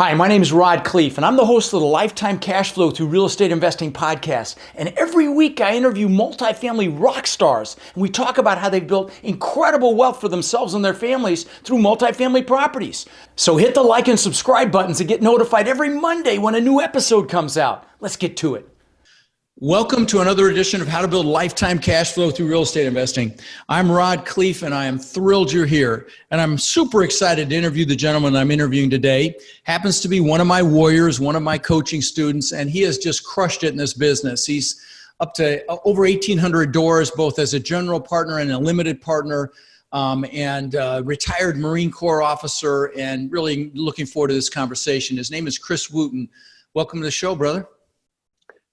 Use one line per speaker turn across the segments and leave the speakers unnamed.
Hi, my name is Rod Khleif, and I'm the host of the Lifetime Cashflow through Real Estate Investing podcast. And every week I interview multifamily rock stars, and we talk about how they've built incredible wealth for themselves and their families through multifamily properties. So hit the like and subscribe buttons to get notified every Monday when a new episode comes out. Let's get to it. Welcome to another edition of How to Build Lifetime Cash Flow Through Real Estate Investing. I'm Rod Khleif, and I am thrilled you're here. And I'm super excited to interview the gentleman I'm interviewing today. Happens to be one of my warriors, one of my coaching students, and he has just crushed it in this business. He's up to over 1,800 doors, both as a general partner and a limited partner, and retired Marine Corps officer, and really looking forward to this conversation. His name is Chris Wooten. Welcome to the show, brother.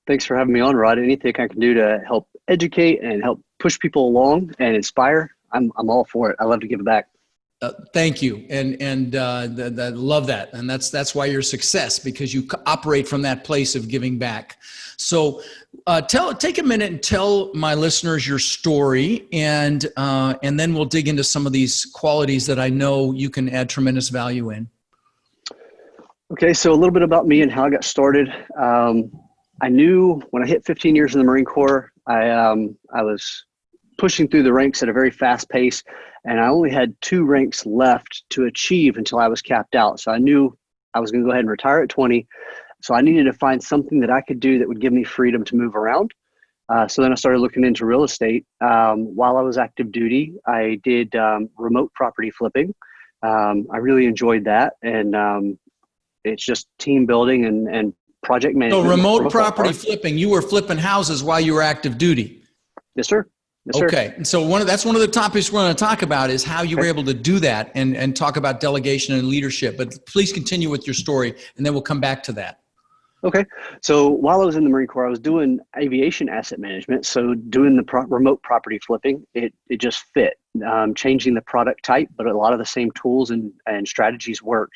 Thanks for having me on, Rod. Anything I can do to help educate and help push people along and inspire, I'm all for it. I love to give back.
Thank you, and I love that, and that's why you're a success, because you operate from that place of giving back. So, take a minute and tell my listeners your story, and then we'll dig into some of these qualities that I know you can add tremendous value in.
Okay, so a little bit about me and how I got started. I knew when I hit 15 years in the Marine Corps, I was pushing through the ranks at a very fast pace, and I only had 2 ranks left to achieve until I was capped out. So I knew I was going to go ahead and retire at 20. So I needed to find something that I could do that would give me freedom to move around. So then I started looking into real estate. While I was active duty, I did remote property flipping. I really enjoyed that, and it's just team building and project management.
So remote property flipping, you were flipping houses while you were active duty.
Yes, sir. Yes,
okay.
Sir.
And so that's one of the topics we're going to talk about is how you were able to do that and talk about delegation and leadership. But please continue with your story, and then we'll come back to that.
Okay. So while I was in the Marine Corps, I was doing aviation asset management. So doing the remote property flipping, it just fit. Changing the product type, but a lot of the same tools and strategies worked.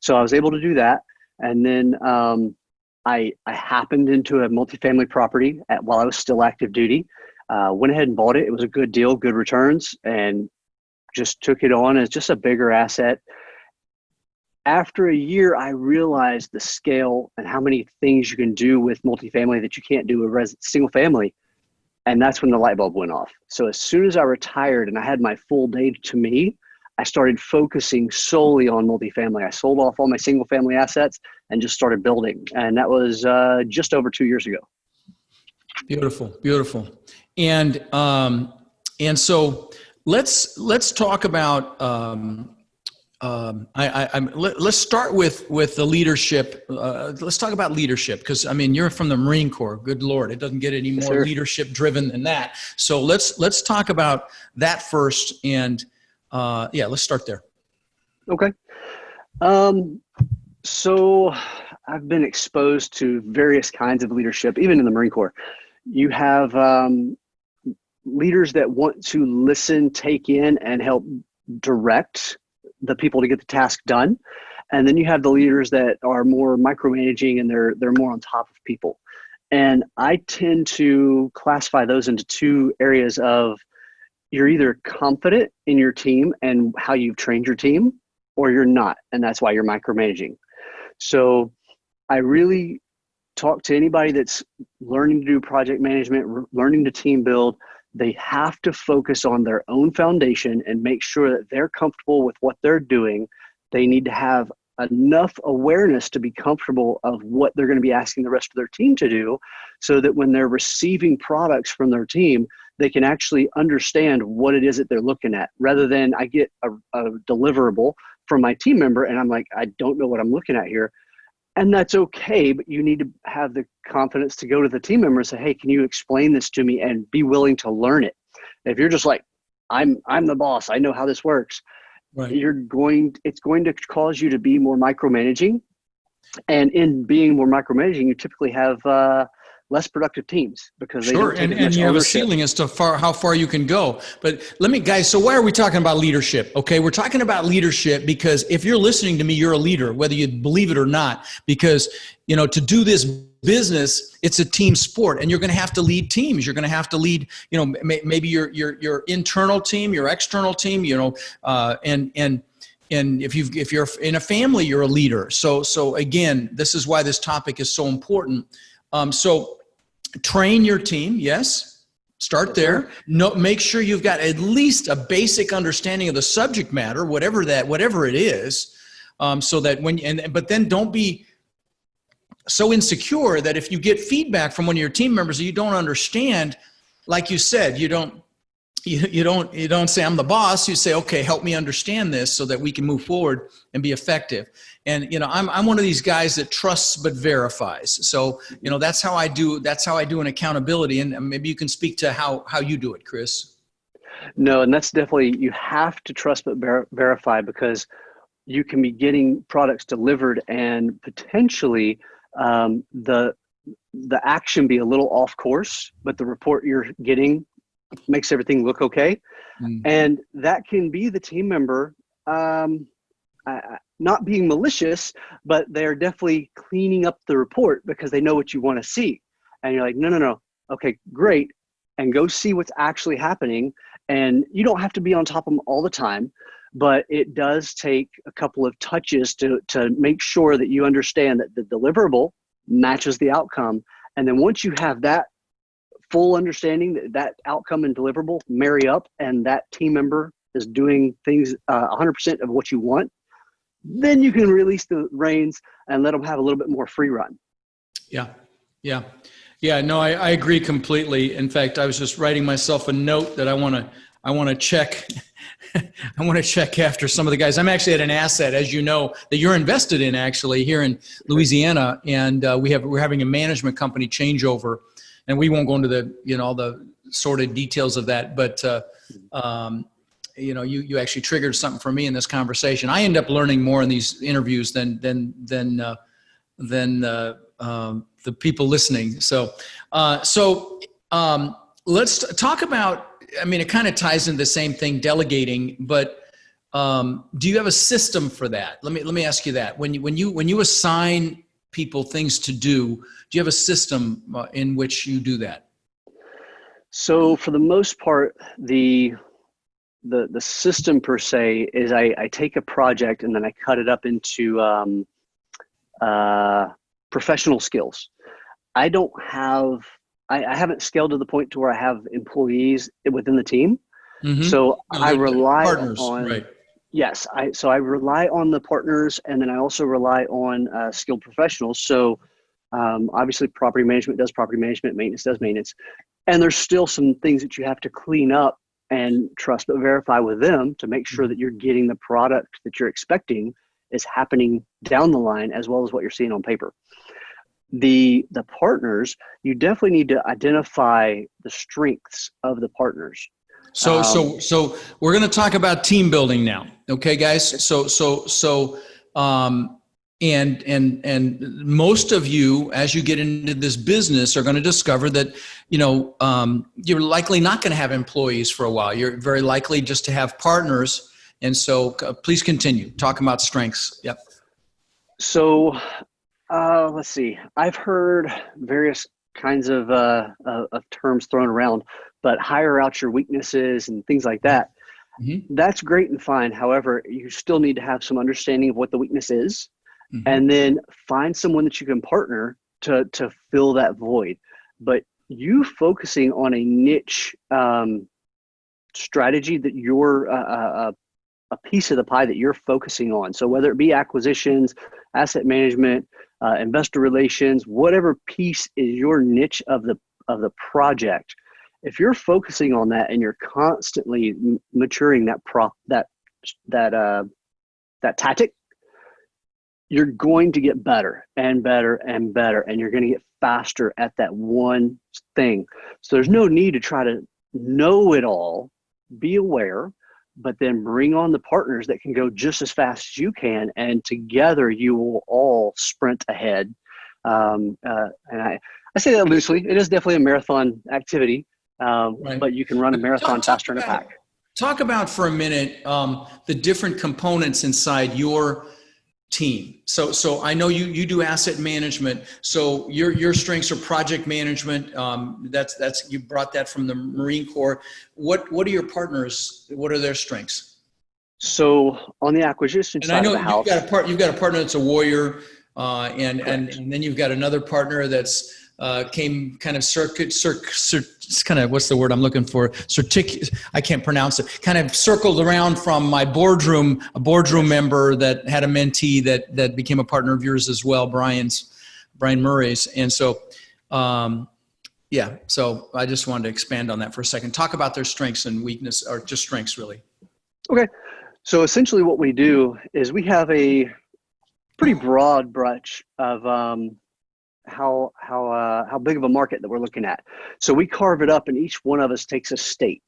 So I was able to do that. And then I happened into a multifamily property while I was still active duty. Went ahead and bought it. It was a good deal, good returns, and just took it on as just a bigger asset. After a year, I realized the scale and how many things you can do with multifamily that you can't do with single family. And that's when the light bulb went off. So as soon as I retired and I had my full day to me, I started focusing solely on multifamily. I sold off all my single family assets and just started building. And that was just over 2 years ago.
Beautiful, beautiful. And so let's talk about, let's start with the leadership. Let's talk about leadership, because I mean, you're from the Marine Corps. Good Lord, it doesn't get any more leadership driven than that. So let's talk about that first. And let's start there.
Okay. So I've been exposed to various kinds of leadership, even in the Marine Corps. You have leaders that want to listen, take in, and help direct the people to get the task done. And then you have the leaders that are more micromanaging, and they're more on top of people. And I tend to classify those into 2 areas of: you're either confident in your team and how you've trained your team, or you're not, and that's why you're micromanaging. So I really talk to anybody that's learning to do project management, learning to team build. They have to focus on their own foundation and make sure that they're comfortable with what they're doing. They need to have enough awareness to be comfortable of what they're going to be asking the rest of their team to do, so that when they're receiving products from their team, they can actually understand what it is that they're looking at, rather than I get a deliverable from my team member and I'm like, I don't know what I'm looking at here. And that's okay, but you need to have the confidence to go to the team member and say, hey, can you explain this to me, and be willing to learn it. If you're just like, I'm the boss, I know how this works, right, it's going to cause you to be more micromanaging. And in being more micromanaging, you typically have less productive teams, because they don't take as much
you have a
ownership.
ceiling as to how far you can go. But guys, so why are we talking about leadership? Okay, we're talking about leadership because if you're listening to me, you're a leader, whether you believe it or not, because, to do this business, it's a team sport, and you're going to have to lead teams. You're going to have to lead, maybe your internal team, your external team, and and if you're in a family, you're a leader. So again, this is why this topic is so important. So train your team. Yes. Start there. No, make sure you've got at least a basic understanding of the subject matter, whatever it is. So that but then don't be so insecure that if you get feedback from one of your team members that you don't understand, like you said, you don't say, I'm the boss. You say, okay, help me understand this so that we can move forward and be effective. And, I'm one of these guys that trusts but verifies. So, that's how I do an accountability. And maybe you can speak to how you do it, Chris.
No, and that's definitely, you have to trust but verify, because you can be getting products delivered and potentially the action be a little off course, but the report you're getting makes everything look okay. And that can be the team member not being malicious, but they're definitely cleaning up the report because they know what you want to see. And you're like, no. Okay, great. And go see what's actually happening. And you don't have to be on top of them all the time, but it does take a couple of touches to make sure that you understand that the deliverable matches the outcome. And then once you have that full understanding that outcome and deliverable marry up, and that team member is doing things 100% of what you want, then you can release the reins and let them have a little bit more free run.
Yeah. No, I agree completely. In fact, I was just writing myself a note that I want to check. I want to check after some of the guys. I'm actually at an asset, as you know, that you're invested in actually here in Louisiana, and we're having a management company changeover. And we won't go into the, all the sordid details of that, but, you actually triggered something for me in this conversation. I end up learning more in these interviews than the people listening. So let's talk about, it kind of ties into the same thing, delegating, but do you have a system for that? Let me ask you that. When you assign people things to do you have a system in which you do that?
So for the most part, the system per se is I take a project and then I cut it up into professional skills. I haven't scaled to the point to where I have employees within the team. Mm-hmm. So I rely on right. Yes, I rely on the partners, and then I also rely on skilled professionals. So obviously property management does property management, maintenance does maintenance. And there's still some things that you have to clean up and trust but verify with them to make sure that you're getting the product that you're expecting is happening down the line as well as what you're seeing on paper. The partners, you definitely need to identify the strengths of the partners.
So we're going to talk about team building now. Okay, guys. And most of you, as you get into this business, are going to discover that, you're likely not going to have employees for a while. You're very likely just to have partners. And so please continue talking about strengths. Yep.
So let's see. I've heard various kinds of terms thrown around, but hire out your weaknesses and things like that. Mm-hmm. That's great and fine. However, you still need to have some understanding of what the weakness is. Mm-hmm. And then find someone that you can partner to fill that void. But you focusing on a niche strategy that you're a piece of the pie that you're focusing on. So whether it be acquisitions, asset management, investor relations, whatever piece is your niche of the project, if you're focusing on that and you're constantly maturing that tactic, you're going to get better and better and better, and you're going to get faster at that one thing. So there's no need to try to know it all, be aware, but then bring on the partners that can go just as fast as you can, and together you will all sprint ahead. And I say that loosely. It is definitely a marathon activity, right. But you can run a marathon faster in a pack.
Talk about for a minute the different components inside your team. So I know you do asset management. So your strengths are project management. That's you brought that from the Marine Corps. What are your partners? What are their strengths?
So on the acquisition
And I
side of
know
the house,
you've got a partner that's a warrior,
correct.
and then you've got another partner that's came kind of it's kind of, what's the word I'm looking for? I can't pronounce it. Kind of circled around from my boardroom, a boardroom member that had a mentee that became a partner of yours as well, Brian Murray's. And so, yeah, so I just wanted to expand on that for a second. Talk about their strengths and weakness, or just strengths really.
Okay. So essentially what we do is we have a pretty broad brush of how big of a market that we're looking at. So we carve it up, and each one of us takes a state,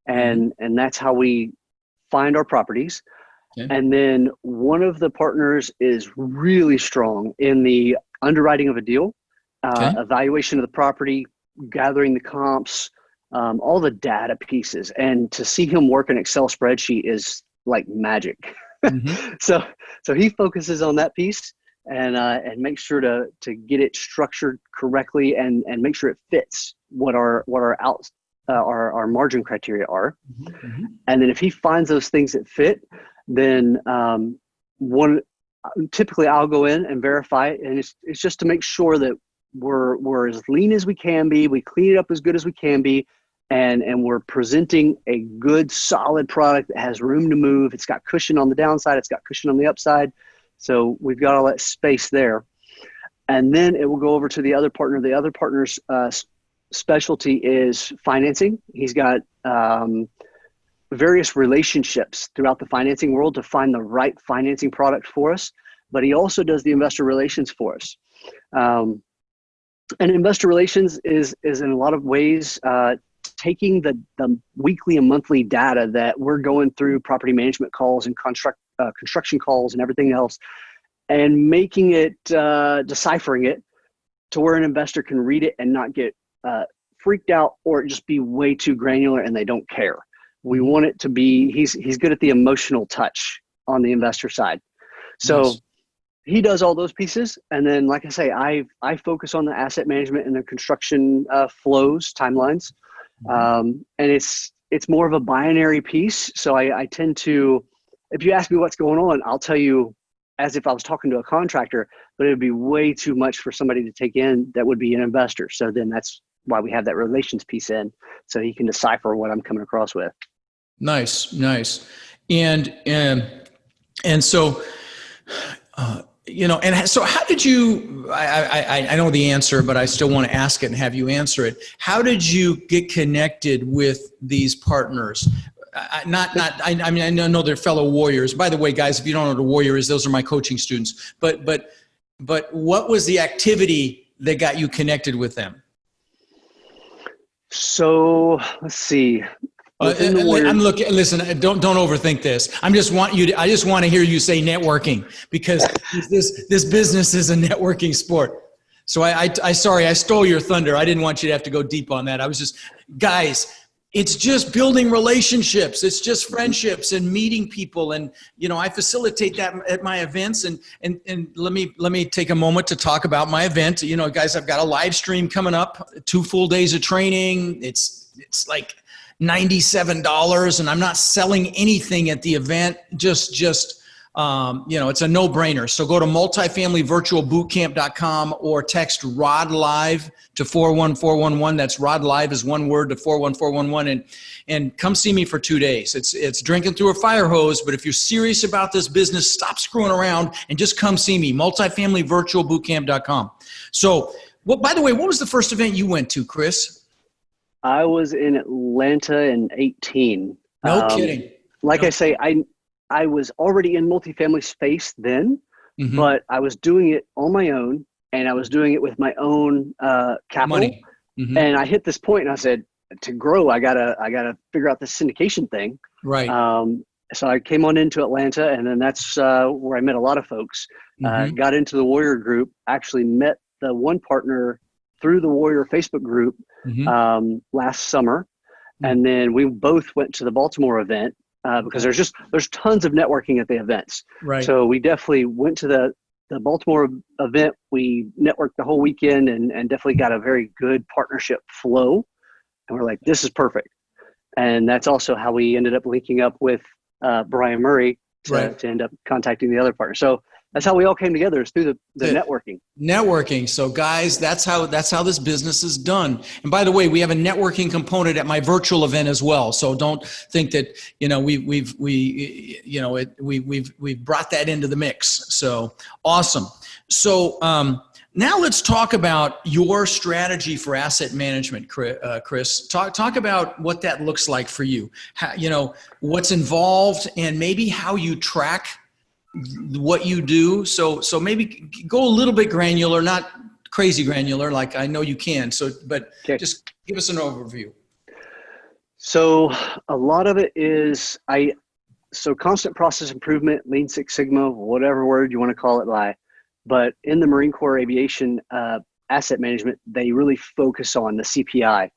and that's how we find our properties.
Okay.
And then one of the partners is really strong in the underwriting of a deal, evaluation of the property, gathering the comps, all the data pieces. And to see him work an Excel spreadsheet is like magic. So he focuses on that piece and makes sure to get it structured correctly and make sure it fits what our margin criteria are. And then if he finds those things that fit, then typically I'll go in and verify it, and it's just to make sure that we're as lean as we can be, we clean it up as good as we can be, and we're presenting a good solid product that has room to move. It's got cushion on the downside, it's got cushion on the upside, so we've got all that space there. And then it will go over to the other partner. The other partner's specialty is financing. He's got various relationships throughout the financing world to find the right financing product for us, but he also does the investor relations for us. And investor relations is in a lot of ways taking the weekly and monthly data that we're going through property management calls and construction calls and everything else, and making it, deciphering it to where an investor can read it and not get freaked out or just be way too granular and they don't care. We want it to be, he's good at the emotional touch on the investor side. So nice. He does all those pieces. And then, like I say, I focus on the asset management and the construction flows, timelines. And it's more of a binary piece. So I tend to, if you ask me what's going on, I'll tell you as if I was talking to a contractor, but it would be way too much for somebody to take in that would be an investor. So then that's why we have that relations piece in, so he can decipher what I'm coming across with.
Nice. And so, and so how did you, I know the answer, but I still want to ask it and have you answer it. How did you get connected with these partners? I mean, I know they're fellow warriors. By the way, guys, if you don't know what a warrior is, those are my coaching students. But what was the activity that got you connected with them?
So let's see.
I'm looking. Listen, don't overthink this. I just want to hear you say networking, because this business is a networking sport. So sorry, I stole your thunder. I didn't want you to have to go deep on that. I was just, guys, it's just building relationships. It's just friendships and meeting people. And, I facilitate that at my events. And let me take a moment to talk about my event. Guys, I've got a live stream coming up, 2 full days of training. It's like $97, and I'm not selling anything at the event. Just it's a no-brainer. So go to multifamilyvirtualbootcamp.com or text ROD LIVE to 41411. That's ROD LIVE is one word to 41411, and come see me for 2 days. It's drinking through a fire hose, but if you're serious about this business, stop screwing around and just come see me. Multifamilyvirtualbootcamp.com. So, by the way, what was the first event you went to, Chris?
I was in Atlanta in 2018.
No kidding.
I say, I was already in multifamily space then, but I was doing it on my own, and I was doing it with my own capital.
Money.
And I hit this point, and I said, to grow, I gotta figure out this syndication thing.
Right.
So I came on into Atlanta, and then that's where I met a lot of folks. Got into the Warrior group. Actually met the one partner through the Warrior Facebook group last summer. And then we both went to the Baltimore event because there's tons of networking at the events.
Right.
So we definitely went to the Baltimore event. We networked the whole weekend and definitely got a very good partnership flow. And we're like, this is perfect. And that's also how we ended up linking up with Brian Murray to end up contacting the other partner. So that's how we all came together, is through the networking.
Networking. So guys, that's how this business is done. And by the way, we have a networking component at my virtual event as well. So don't think that, we've brought that into the mix. So awesome. So now let's talk about your strategy for asset management, Chris. Talk about what that looks like for you. How, what's involved, and maybe how you track what you do. So maybe go a little bit granular, not crazy granular, like I know you can. But just give us an overview.
So a lot of it is constant process improvement, Lean Six Sigma, whatever word you want to call it, but in the Marine Corps aviation asset management, they really focus on the CPI.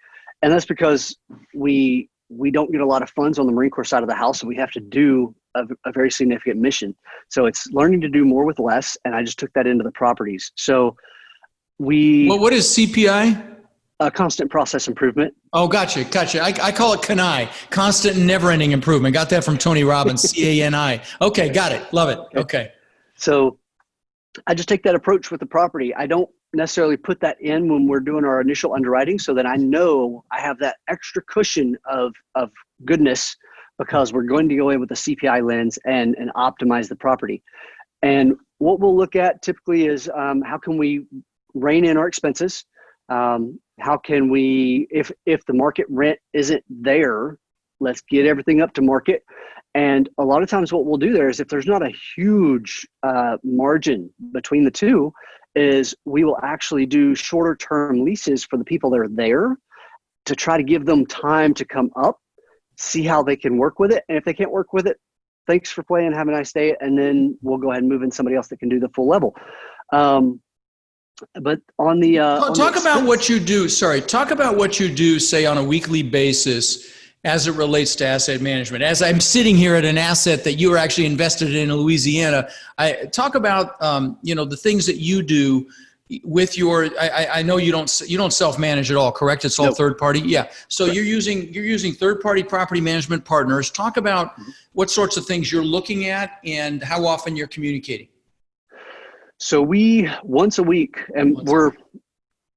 And that's because we don't get a lot of funds on the Marine Corps side of the house, and we have to do a very significant mission. So it's learning to do more with less, and I just took that into the properties. So what is
CPI?
Constant process improvement.
Oh, gotcha. I call it CANI, constant and never-ending improvement. Got that from Tony Robbins, CANI. Okay, got it. Love it. Okay.
So I just take that approach with the property. I don't necessarily put that in when we're doing our initial underwriting, so that I know I have that extra cushion of goodness, because we're going to go in with a CPI lens and optimize the property. And what we'll look at typically is how can we rein in our expenses? How can we, if the market rent isn't there, let's get everything up to market. And a lot of times what we'll do there is, if there's not a huge margin between the two, is we will actually do shorter term leases for the people that are there, to try to give them time to come up, see how they can work with it. And if they can't work with it, thanks for playing, have a nice day. And then we'll go ahead and move in somebody else that can do the full level. But on the
talk about what you do. Sorry, talk about what you do, say, on a weekly basis as it relates to asset management. As I'm sitting here at an asset that you are actually invested in Louisiana, I talk about the things that you do with your. I know you don't self-manage at all, correct? It's all third party. Yeah. So you're using third party property management partners. Talk about what sorts of things you're looking at and how often you're communicating.
So we once a week, and we're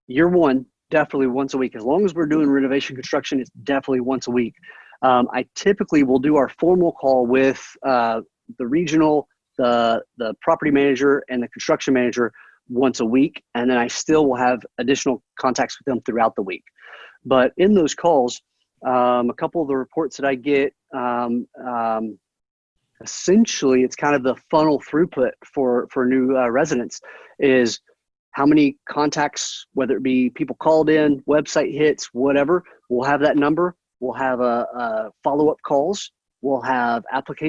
year one, definitely once a week. As long as we're doing renovation construction, it's definitely once a week. I typically will do our formal call with the regional, the property manager, and the construction manager once a week. And then I still will have additional contacts with them throughout the week. But in those calls, a couple of the reports that I get, essentially it's kind of the funnel throughput for new residents, is how many contacts, whether it be people called in, website hits, whatever. We'll have that number. We'll have a follow-up calls. We'll have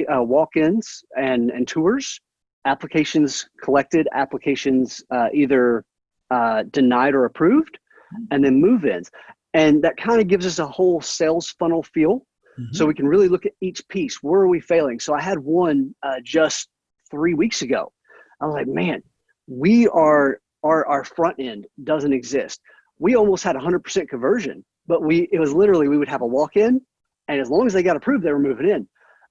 walk-ins and tours, applications collected, applications either denied or approved, and then move-ins. And that kind of gives us a whole sales funnel feel. So we can really look at each piece. Where are we failing? So I had one just 3 weeks ago. I was like, man, our front end doesn't exist. We almost had 100% conversion, but it was literally, we would have a walk-in, and as long as they got approved, they were moving in.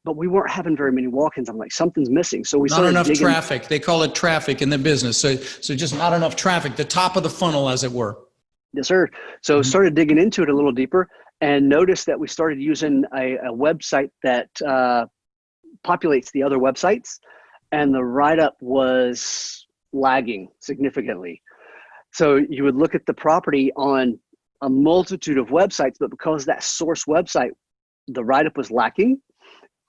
But we weren't having very many walk-ins. I'm like, something's missing. So we started
not enough
digging.
Traffic. They call it traffic in the business. So just not enough traffic, the top of the funnel, as it were.
Yes, sir. So started digging into it a little deeper, and noticed that we started using a website that populates the other websites, and the write-up was lagging significantly. So you would look at the property on a multitude of websites, but because that source website, the write-up was lacking,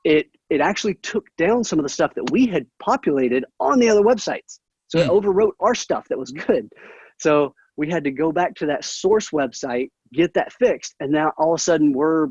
it actually took down some of the stuff that we had populated on the other websites. So it overwrote our stuff that was good. So we had to go back to that source website, get that fixed, and now all of a sudden we're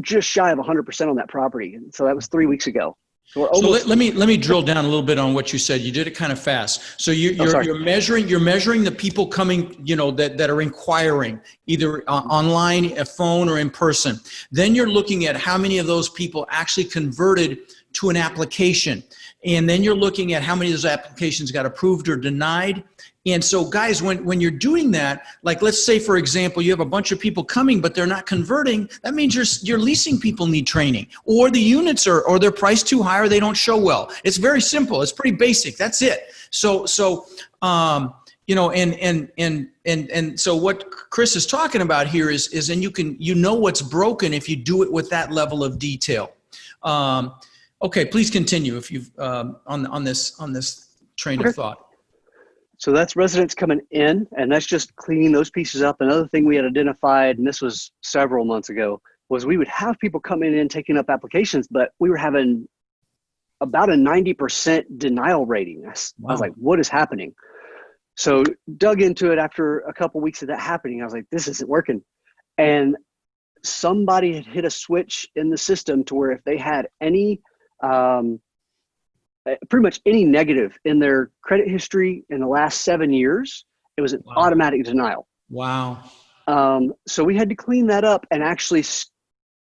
just shy of 100% on that property. And so that was 3 weeks ago. So we're almost.
So let me drill down a little bit on what you said. You did it kind of fast. So you're measuring the people coming, that are inquiring, either online, a phone, or in person. Then you're looking at how many of those people actually converted to an application. And then you're looking at how many of those applications got approved or denied. And so guys, when you're doing that, like let's say, for example, you have a bunch of people coming, but they're not converting, that means your leasing people need training, or the units or they're priced too high, or they don't show well. It's very simple. It's pretty basic. That's it. So you know, and so what Chris is talking about here is then you know what's broken if you do it with that level of detail. Okay, please continue if you've on this train of thought.
So that's residents coming in, and that's just cleaning those pieces up. Another thing we had identified, and this was several months ago, was we would have people coming in taking up applications, but we were having about a 90% denial rating. I was like, what is happening? So dug into it after a couple of weeks of that happening. I was like, this isn't working. And somebody had hit a switch in the system to where if they had any pretty much any negative in their credit history in the last 7 years, it was an automatic denial.
Wow.
So we had to clean that up and actually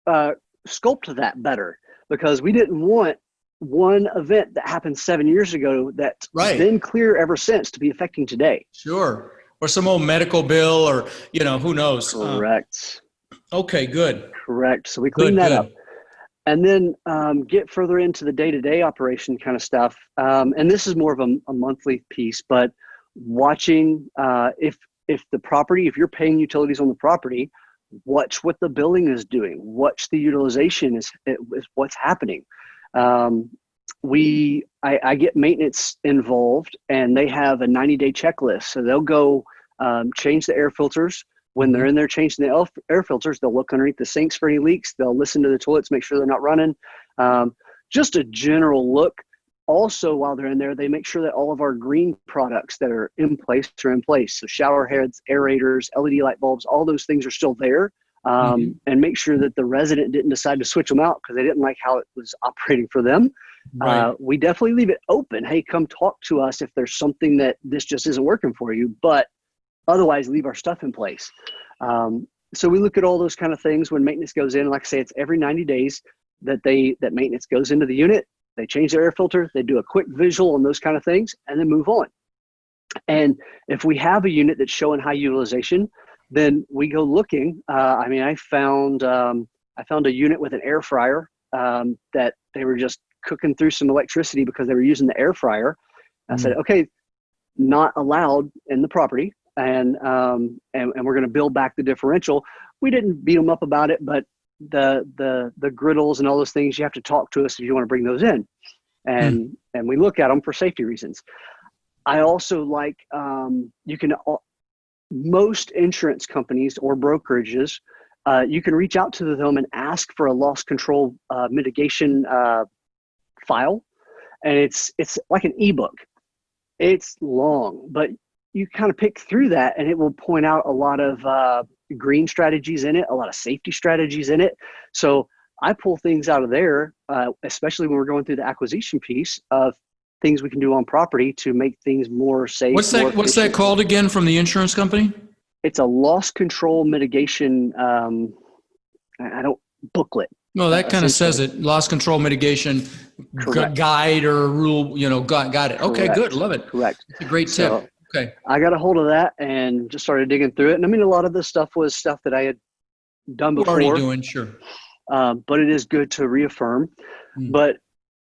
sculpt that better, because we didn't want one event that happened 7 years ago that's been clear ever since to be affecting today.
Sure. Or some old medical bill, or, you know, who knows?
Correct.
Okay, good.
Correct. So we cleaned that up. And then get further into the day-to-day operation kind of stuff. And this is more of a monthly piece, but watching if the property, if you're paying utilities on the property, watch what the billing is doing, watch the utilization is what's happening. I get maintenance involved, and they have a 90-day checklist. So they'll go change the air filters. When they're in there changing the air filters, they'll look underneath the sinks for any leaks. They'll listen to the toilets, make sure they're not running. Just a general look. Also, while they're in there, they make sure that all of our green products that are in place are in place. So shower heads, aerators, LED light bulbs, all those things are still there. And make sure that the resident didn't decide to switch them out because they didn't like how it was operating for them. We definitely leave it open. Hey, come talk to us if there's something that this just isn't working for you. But otherwise, leave our stuff in place. So we look at all those kind of things when maintenance goes in. Like I say, it's every 90 days that maintenance goes into the unit. They change their air filter. They do a quick visual on those kind of things, and then move on. And if we have a unit that's showing high utilization, then we go looking. I found a unit with an air fryer that they were just cooking through some electricity because they were using the air fryer. I said, okay, not allowed in the property. And we're going to build back the differential. We didn't beat them up about it, but the griddles and all those things, you have to talk to us if you want to bring those in, and we look at them for safety reasons. I also like most insurance companies or brokerages, you can reach out to them and ask for a loss control mitigation file, and it's like an ebook. It's long, but you kind of pick through that, and it will point out a lot of green strategies in it, a lot of safety strategies in it. So I pull things out of there, especially when we're going through the acquisition piece of things we can do on property to make things more safe.
What's that called again from the insurance company?
It's a loss control mitigation. Booklet.
No, that kind of says it. Loss control mitigation guide or rule. Got it. Okay, good. Love it.
Correct.
It's a great tip.
So,
okay.
I got a hold of that and just started digging through it. And I mean, a lot of this stuff was stuff that I had done before.
Already doing, sure.
But it is good to reaffirm. But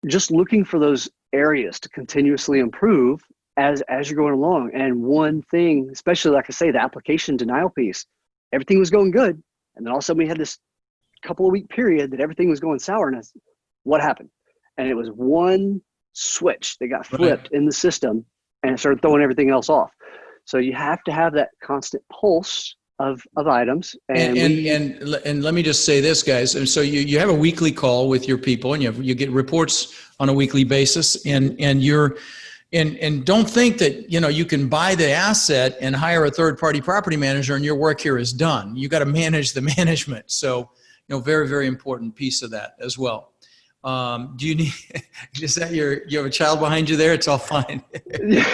just looking for those areas to continuously improve as you're going along. And one thing, especially like I say, the application denial piece, everything was going good. And then all of a sudden we had this couple of week period that everything was going sour. And what happened? And it was one switch that got flipped in the system, and it started throwing everything else off. So you have to have that constant pulse of items. And
let me just say this, guys. And so you have a weekly call with your people, and you get reports on a weekly basis, and don't think that you can buy the asset and hire a third-party property manager and your work here is done. You got to manage the management. So very, very important piece of that as well. Do you need, is that you have a child behind you there? It's all fine.
Yeah.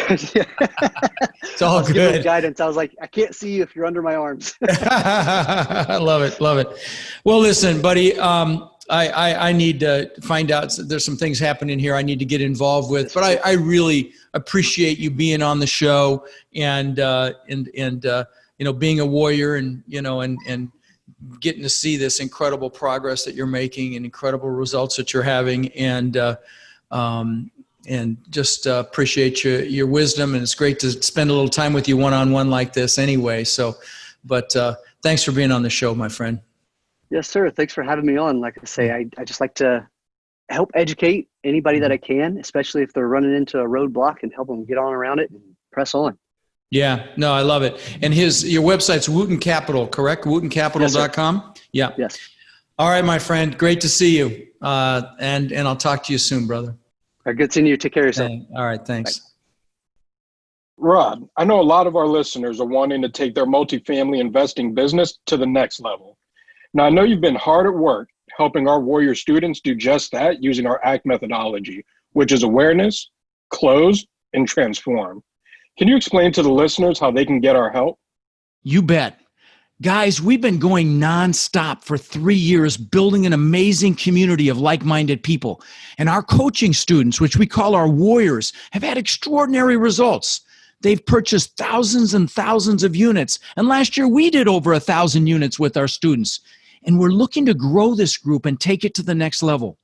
It's all good.
Guidance. I was like, I can't see you if you're under my arms.
I love it. Love it. Well, listen, buddy, I need to find out. There's some things happening here I need to get involved with, but I really appreciate you being on the show and being a warrior and getting to see this incredible progress that you're making and incredible results that you're having, and just appreciate your wisdom. And it's great to spend a little time with you one-on-one like this anyway. So, but thanks for being on the show, my friend.
Yes, sir. Thanks for having me on. Like I say, I just like to help educate anybody that I can, especially if they're running into a roadblock, and help them get on around it and press on.
Yeah, no, I love it. And your website's Wooten Capital, correct? WootenCapital.com? Yeah.
Yes.
All right, my friend. Great to see you. And I'll talk to you soon, brother.
All right, good seeing you. Take care of yourself.
All right, thanks.
Bye.
Rod, I know a lot of our listeners are wanting to take their multifamily investing business to the next level. Now, I know you've been hard at work helping our Warrior students do just that using our ACT methodology, which is awareness, close, and transform. Can you explain to the listeners how they can get our help?
You bet. Guys, we've been going nonstop for 3 years, building an amazing community of like-minded people. And our coaching students, which we call our warriors, have had extraordinary results. They've purchased thousands and thousands of units. And last year, we did over 1,000 units with our students. And we're looking to grow this group and take it to the next level.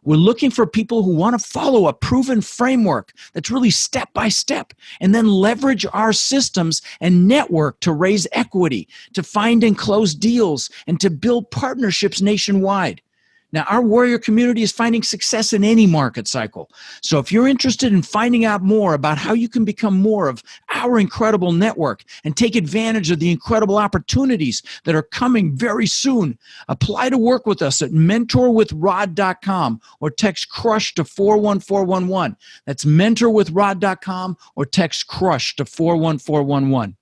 We're looking for people who want to follow a proven framework that's really step by step, and then leverage our systems and network to raise equity, to find and close deals, and to build partnerships nationwide. Now, our warrior community is finding success in any market cycle. So if you're interested in finding out more about how you can become more of our incredible network and take advantage of the incredible opportunities that are coming very soon, apply to work with us at mentorwithrod.com or text CRUSH to 41411. That's mentorwithrod.com or text CRUSH to 41411.